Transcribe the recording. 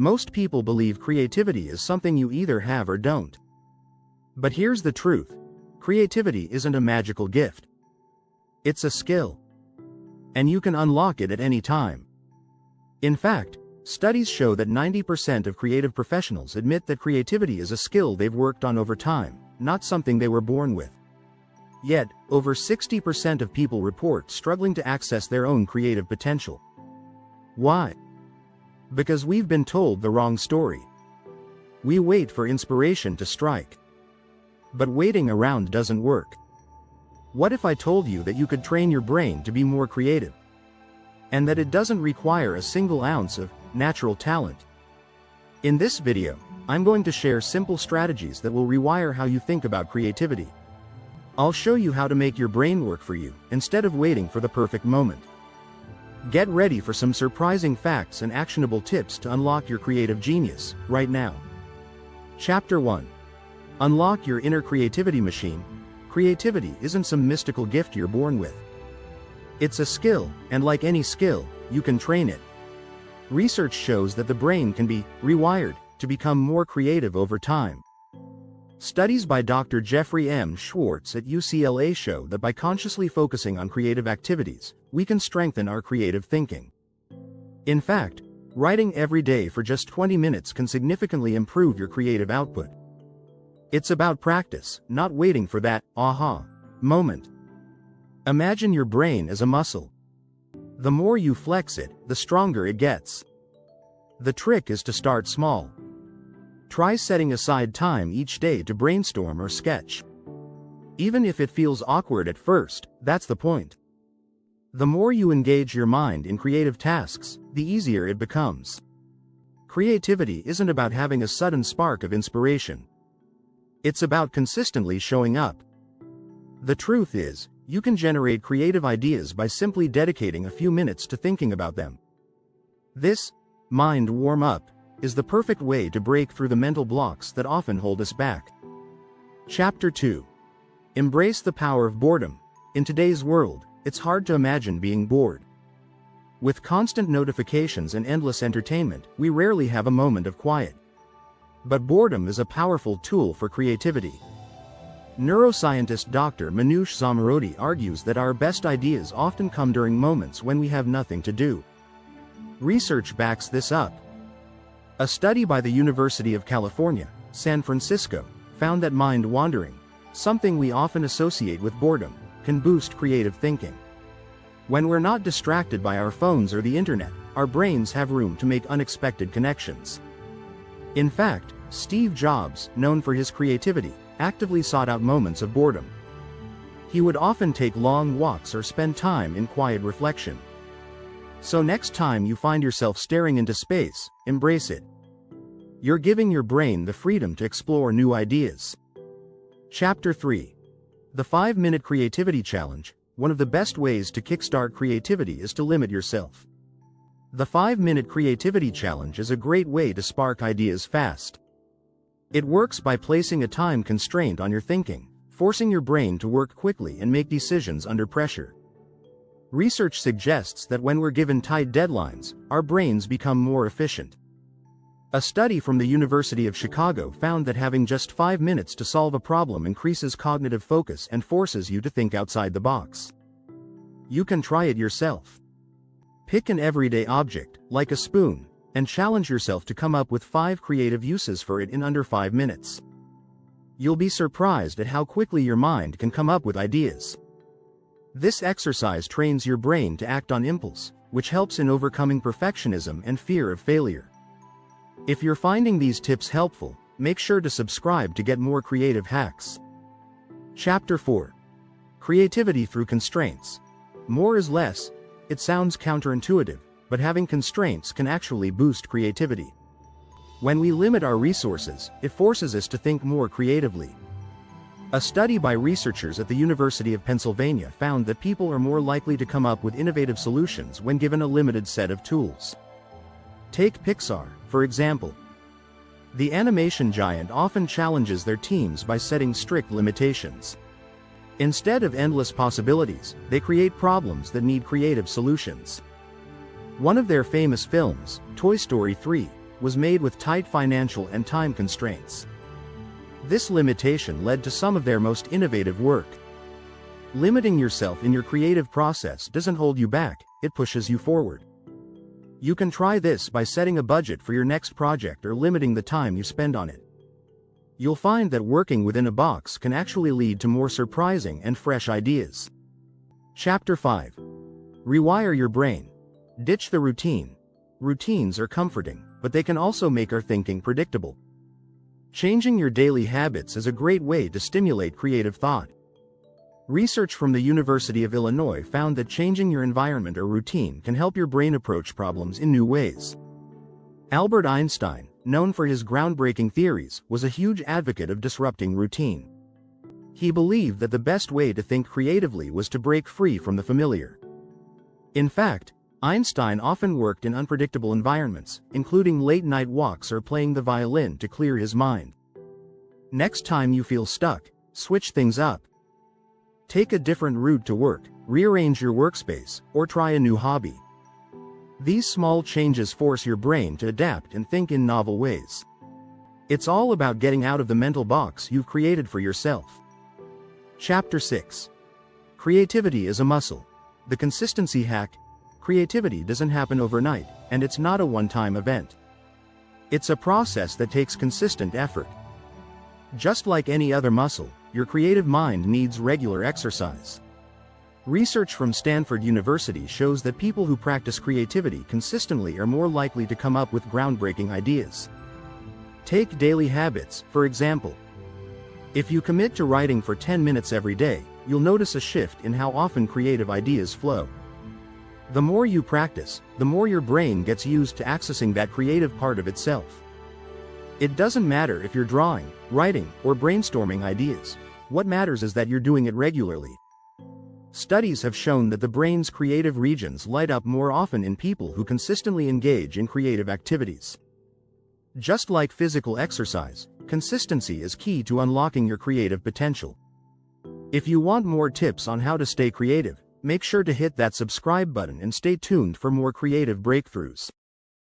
Most people believe creativity is something you either have or don't. But here's the truth. Creativity isn't a magical gift. It's a skill. And you can unlock it at any time. In fact, studies show that 90% of creative professionals admit that creativity is a skill they've worked on over time, not something they were born with. Yet, over 60% of people report struggling to access their own creative potential. Why? Because we've been told the wrong story. We wait for inspiration to strike. But waiting around doesn't work. What if I told you that you could train your brain to be more creative? And that it doesn't require a single ounce of natural talent? In this video, I'm going to share simple strategies that will rewire how you think about creativity. I'll show you how to make your brain work for you, instead of waiting for the perfect moment. Get ready for some surprising facts and actionable tips to unlock your creative genius, right now. Chapter 1. Unlock your inner creativity machine. Creativity isn't some mystical gift you're born with. It's a skill, and like any skill, you can train it. Research shows that the brain can be rewired to become more creative over time. Studies by Dr. Jeffrey M. Schwartz at UCLA show that by consciously focusing on creative activities, we can strengthen our creative thinking. In fact, writing every day for just 20 minutes can significantly improve your creative output. It's about practice, not waiting for that aha moment. Imagine your brain as a muscle. The more you flex it, the stronger it gets. The trick is to start small. Try setting aside time each day to brainstorm or sketch. Even if it feels awkward at first, that's the point. The more you engage your mind in creative tasks, the easier it becomes. Creativity isn't about having a sudden spark of inspiration. It's about consistently showing up. The truth is, you can generate creative ideas by simply dedicating a few minutes to thinking about them. This mind warm-up is the perfect way to break through the mental blocks that often hold us back. Chapter 2. Embrace the power of boredom. In today's world, it's hard to imagine being bored. With constant notifications and endless entertainment, we rarely have a moment of quiet. But boredom is a powerful tool for creativity. Neuroscientist Dr. Manoush Zomorodi argues that our best ideas often come during moments when we have nothing to do. Research backs this up. A study by the University of California, San Francisco, found that mind wandering, something we often associate with boredom, can boost creative thinking. When we're not distracted by our phones or the internet, our brains have room to make unexpected connections. In fact, Steve Jobs, known for his creativity, actively sought out moments of boredom. He would often take long walks or spend time in quiet reflection. So next time you find yourself staring into space, embrace it. You're giving your brain the freedom to explore new ideas. Chapter 3. The 5-Minute Creativity Challenge. One of the best ways to kickstart creativity is to limit yourself. The 5-Minute Creativity Challenge is a great way to spark ideas fast. It works by placing a time constraint on your thinking, forcing your brain to work quickly and make decisions under pressure. Research suggests that when we're given tight deadlines, our brains become more efficient. A study from the University of Chicago found that having just 5 minutes to solve a problem increases cognitive focus and forces you to think outside the box. You can try it yourself. Pick an everyday object, like a spoon, and challenge yourself to come up with 5 creative uses for it in under 5 minutes. You'll be surprised at how quickly your mind can come up with ideas. This exercise trains your brain to act on impulse, which helps in overcoming perfectionism and fear of failure. If you're finding these tips helpful, make sure to subscribe to get more creative hacks. Chapter 4. Creativity through constraints. More is less. It sounds counterintuitive, but having constraints can actually boost creativity. When we limit our resources, it forces us to think more creatively. A study by researchers at the University of Pennsylvania found that people are more likely to come up with innovative solutions when given a limited set of tools. Take Pixar, for example. The animation giant often challenges their teams by setting strict limitations. Instead of endless possibilities, they create problems that need creative solutions. One of their famous films, Toy Story 3, was made with tight financial and time constraints. This limitation led to some of their most innovative work. Limiting yourself in your creative process doesn't hold you back, it pushes you forward. You can try this by setting a budget for your next project or limiting the time you spend on it. You'll find that working within a box can actually lead to more surprising and fresh ideas. Chapter 5. Rewire your brain. Ditch the routine. Routines are comforting, but they can also make our thinking predictable. Changing your daily habits is a great way to stimulate creative thought. Research from the University of Illinois found that changing your environment or routine can help your brain approach problems in new ways. Albert Einstein, known for his groundbreaking theories, was a huge advocate of disrupting routine. He believed that the best way to think creatively was to break free from the familiar. In fact, Einstein often worked in unpredictable environments, including late-night walks or playing the violin to clear his mind. Next time you feel stuck, switch things up. Take a different route to work, rearrange your workspace, or try a new hobby. These small changes force your brain to adapt and think in novel ways. It's all about getting out of the mental box you've created for yourself. Chapter 6. Creativity is a muscle. The consistency hack. Creativity doesn't happen overnight, and it's not a one-time event. It's a process that takes consistent effort. Just like any other muscle, your creative mind needs regular exercise. Research from Stanford University shows that people who practice creativity consistently are more likely to come up with groundbreaking ideas. Take daily habits, for example. If you commit to writing for 10 minutes every day, you'll notice a shift in how often creative ideas flow. The more you practice, the more your brain gets used to accessing that creative part of itself. It doesn't matter if you're drawing, writing, or brainstorming ideas. What matters is that you're doing it regularly. Studies have shown that the brain's creative regions light up more often in people who consistently engage in creative activities. Just like physical exercise, consistency is key to unlocking your creative potential. If you want more tips on how to stay creative, make sure to hit that subscribe button and stay tuned for more creative breakthroughs.